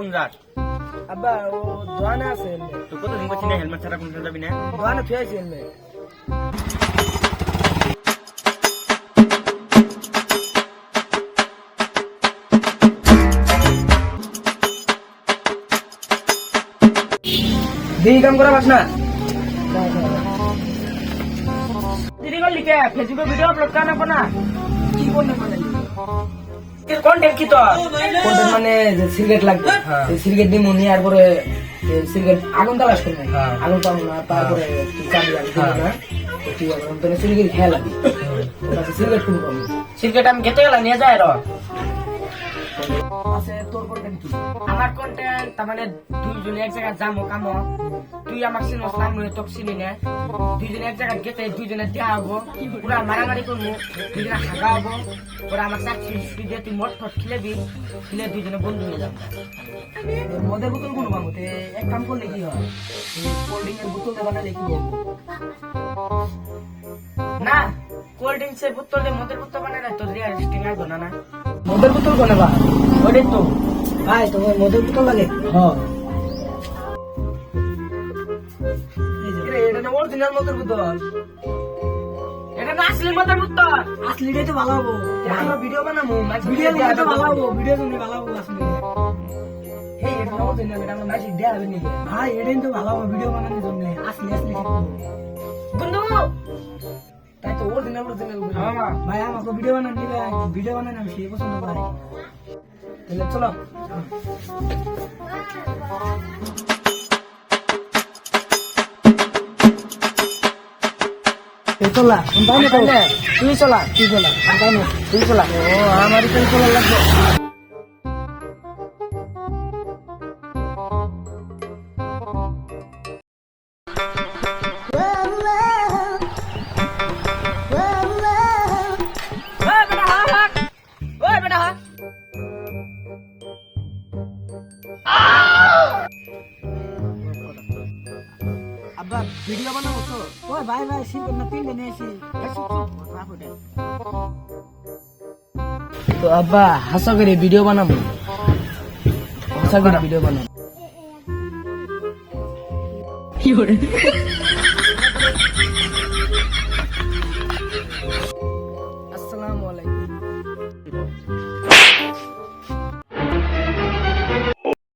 কোন রাত আব্বা ও দোয়ানে আছে তো কতদিন করছি না হেলমেট ছাড়া কোন যাবি না দোয়ানে থুয়ে আছে হেলমেট দিদি কাম করা পাস না দিদি কল লিখে ফেসবুকে ভিডিও আপলোড করা না না কি করলে মানে কন্টেন্ট কি তো কন্টেন্ট মানে সিগারেট লাগবে এই সিগারেট দিমু নি আর পরে সিগারেট আগুন তালাশ করব আগুন পাবো না তারপরে চাবি লাগবে না কি আবার তো সিগারেট খেলা লাগবে সিগারেট কোন পাবো সিগারেট আমি খেতে গেলাম নিয়ে যায় র আছে তোর কন্টেন্ট কি আমার কন্টেন্ট তার মানে দুইজনে এক জায়গায় যাবো কামো তুই আমার চিনস না আমি তোকে চিনি না দুইজনে এক জায়গায় গেতে দুইজনে দেয়া হবো পুরা মারামারি করবো দুইজনে হাগা হবো ওরা আমার চাকরি দিয়ে তুই মদ ফট খিলেবি খিলে দুইজনে বন্ধু হয়ে যাবো মদের বোতল কোনো পাবো এক কাম করলে কি হয় কোল্ড ড্রিঙ্কের বোতল বানালে কি বলবো না কোল্ড ড্রিঙ্কসের বোতল দিয়ে মদের বোতল বানালে তোর রিয়াল স্টিং আসবো না না মদের বোতল কোনে বা ওটাই তো ভাই তোমার মদের বোতল লাগে হ্যাঁ এটা না অরিজিনাল মদের বোতল এটা না আসলে মদের বোতল আসলেটাই তো ভালো হবো আমরা ভিডিও বানাবো ভিডিও তো ভালো হবো ভিডিও জন্য ভালো হবো আসলে এই এটা না অরিজিনাল এটা আমরা ম্যাজিক দেয়া হবে নাকি ভাই এটাই তো ভালো হবো ভিডিও বানানোর জন্য আসলে বন্ধু তাই তো অরিজিনাল ভাই আমাকে ভিডিও বানান দিলে ভিডিও বানান আমি সেই পছন্দ পাই তাহলে চলো চলা তুই চলা তুই চলা ও আমার চলা লাগবে আব্বা ভিডিও বানাবো তো ওই ভাই সিঙ্গল না তিনটে নিয়ে আসি তো আব্বা হাসা করে ভিডিও বানাবো হাসা করে ভিডিও বানাবো কি